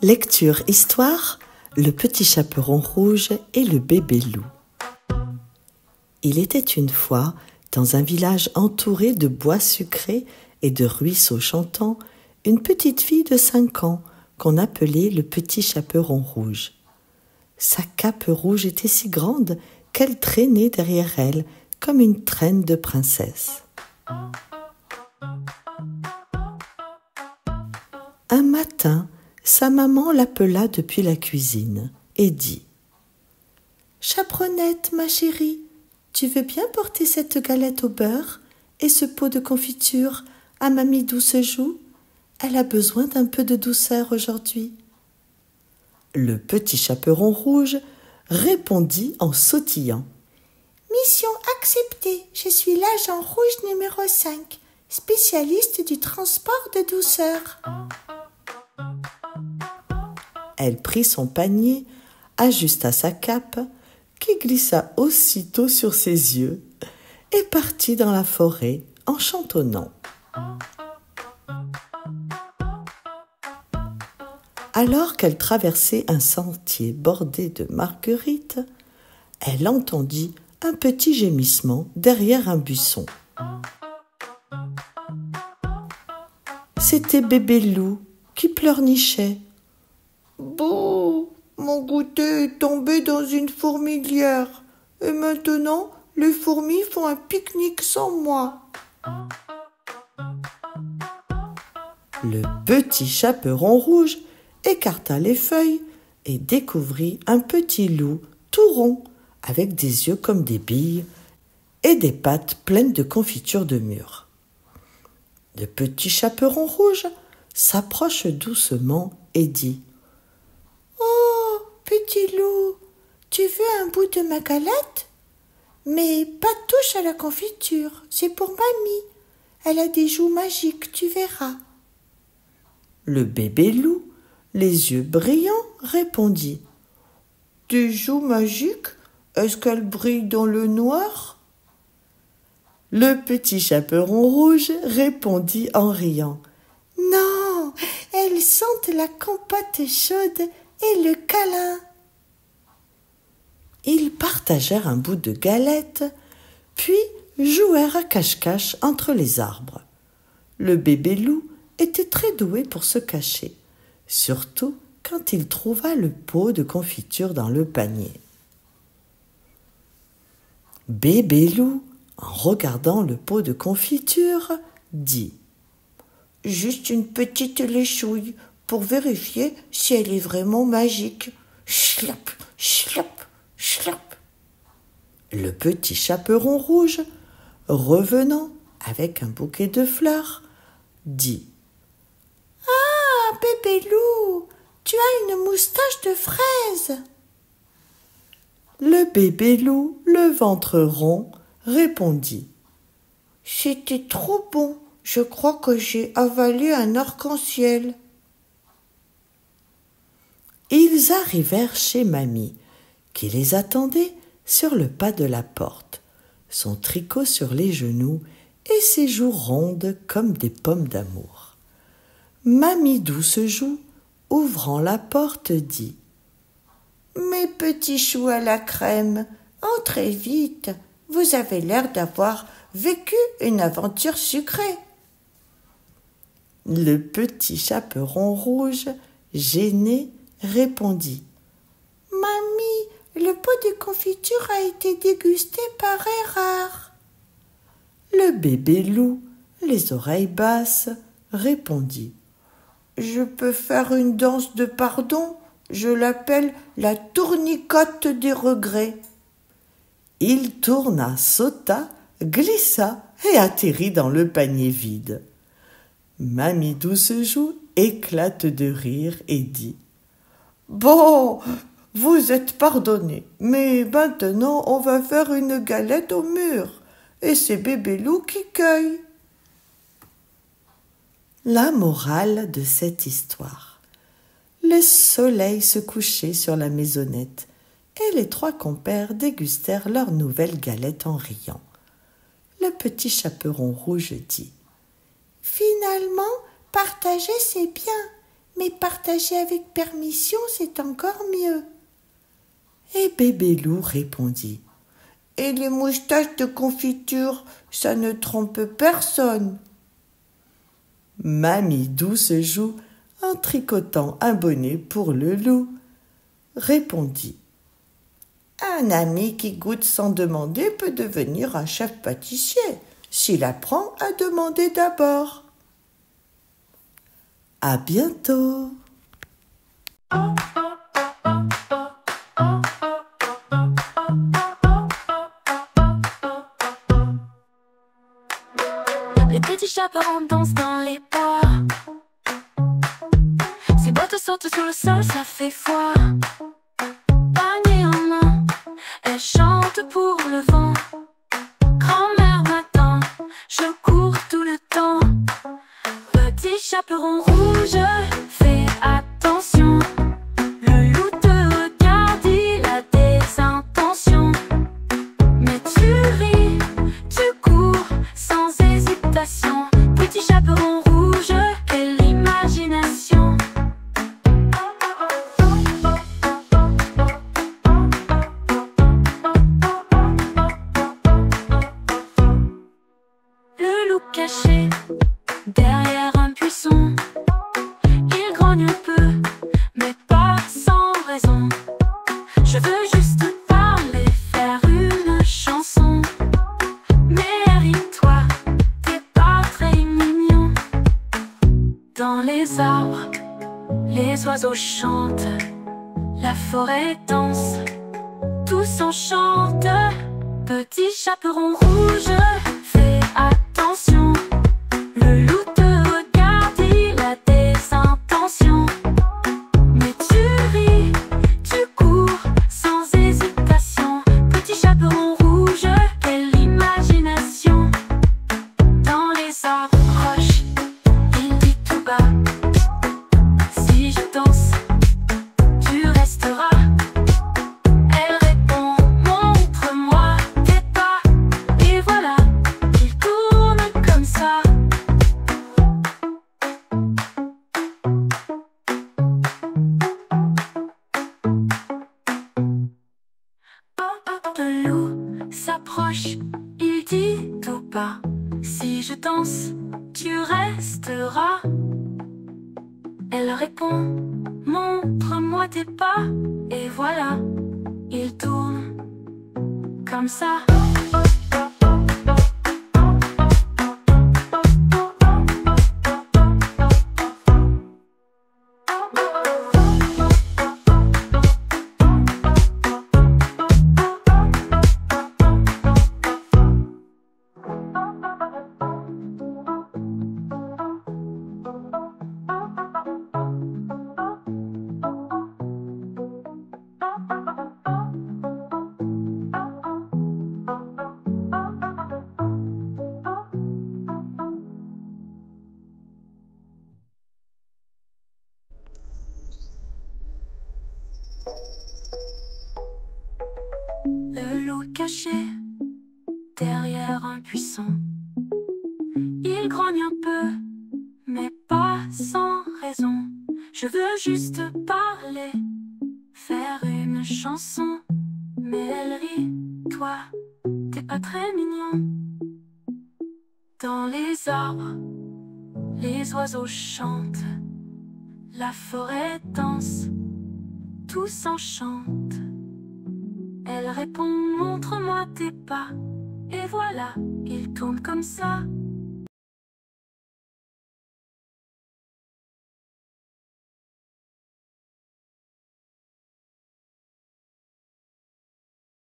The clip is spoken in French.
Lecture histoire, le petit chaperon rouge et le bébé loup. Il était une fois, dans un village entouré de bois sucrés et de ruisseaux chantants, une petite fille de 5 ans qu'on appelait le petit chaperon rouge. Sa cape rouge était si grande qu'elle traînait derrière elle comme une traîne de princesse. Un matin, sa maman l'appela depuis la cuisine et dit « Chaperonnette, ma chérie, tu veux bien porter cette galette au beurre et ce pot de confiture à mamie Doucejoue? Elle a besoin d'un peu de douceur aujourd'hui. » Le petit chaperon rouge répondit en sautillant « Mission acceptée, je suis l'agent rouge numéro 5, spécialiste du transport de douceur. » Elle prit son panier, ajusta sa cape, qui glissa aussitôt sur ses yeux, et partit dans la forêt en chantonnant. Alors qu'elle traversait un sentier bordé de marguerites, elle entendit un petit gémissement derrière un buisson. C'était bébé loup qui pleurnichait. « Bouh, mon goûter est tombé dans une fourmilière, et maintenant les fourmis font un pique-nique sans moi. » Le petit chaperon rouge écarta les feuilles et découvrit un petit loup tout rond, avec des yeux comme des billes et des pattes pleines de confiture de mûre. Le petit chaperon rouge s'approche doucement et dit « Oh, petit loup, tu veux un bout de ma galette? Mais pas de touche à la confiture, c'est pour mamie. Elle a des joues magiques, tu verras. » Le bébé loup, les yeux brillants, répondit « Des joues magiques? Est-ce qu'elles brillent dans le noir ?» Le petit chaperon rouge répondit en riant « Non, elles sentent la compote chaude et le câlin. » Ils partagèrent un bout de galette, puis jouèrent à cache-cache entre les arbres. Le bébé loup était très doué pour se cacher, surtout quand il trouva le pot de confiture dans le panier. Bébé loup, en regardant le pot de confiture, dit « Juste une petite léchouille pour vérifier si elle est vraiment magique. Chlap, chlap, chlap. » Le petit chaperon rouge, revenant avec un bouquet de fleurs, dit « Ah, bébé loup, tu as une moustache de fraise. » Le bébé loup, le ventre rond, répondit « C'était trop bon, je crois que j'ai avalé un arc-en-ciel. » Ils arrivèrent chez mamie, qui les attendait sur le pas de la porte, son tricot sur les genoux et ses joues rondes comme des pommes d'amour. Mamie Doucejoue, ouvrant la porte, dit « Mes petits choux à la crème, entrez vite, vous avez l'air d'avoir vécu une aventure sucrée. » Le petit chaperon rouge, gêné, répondit « Mamie, le pot de confiture a été dégusté par erreur. » Le bébé loup, les oreilles basses, répondit « Je peux faire une danse de pardon, je l'appelle la tournicote des regrets. » Il tourna, sauta, glissa et atterrit dans le panier vide. Mamie Doucejoue éclate de rire et dit « Bon, vous êtes pardonnés, mais maintenant on va faire une galette au mûr, et c'est bébé loup qui cueille. » La morale de cette histoire. Le soleil se couchait sur la maisonnette, et les 3 compères dégustèrent leur nouvelle galette en riant. Le petit chaperon rouge dit « Finalement, partager c'est bien, Mais partager avec permission, c'est encore mieux. Et Bébé Loup répondit. Et les moustaches de confiture, ça ne trompe personne. Mamie Douce-Joue, en tricotant un bonnet pour le loup, répondit. Un ami qui goûte sans demander peut devenir un chef pâtissier, s'il apprend à demander d'abord. À bientôt. Les petits chaperons dansent dans les bois. Ses bottes sautent sur le sol, ça fait foi. Panier en main, elle chante pour le vent. Grand-mère m'attend, je cours tout le temps. Petit chaperon rouge, fais attention. Le loup te regarde, il a des intentions. Mais tu ris, tu cours sans hésitation. Petit chaperon rouge, quelle imagination. Le loup caché derrière un buisson, il grogne un peu, mais pas sans raison. Je veux juste parler, faire une chanson. Mais ris-toi, t'es pas très mignon. Dans les arbres, les oiseaux chantent, la forêt danse, tous enchantent. Petit chaperon rouge, fais attention. Le loup te regarde, il a des intentions. Mais tu ris, tu cours sans hésitation. Petit chaperon rouge, quelle imagination. Dans les arbres proches, il dit tout bas. Si je danse, tu resteras. Elle répond, montre-moi tes pas. Et voilà, il tourne comme ça. Le loup s'approche, il dit tout bas. Si je danse, tu resteras. Elle répond, montre-moi tes pas. Et voilà, il tourne comme ça. Le loup caché derrière un buisson, il grogne un peu, mais pas sans raison. Je veux juste parler, faire une chanson. Mais elle rit, toi, t'es pas très mignon. Dans les arbres, les oiseaux chantent, la forêt danse, tous enchantent. Elle répond, montre-moi tes pas. Et voilà, il tourne comme ça.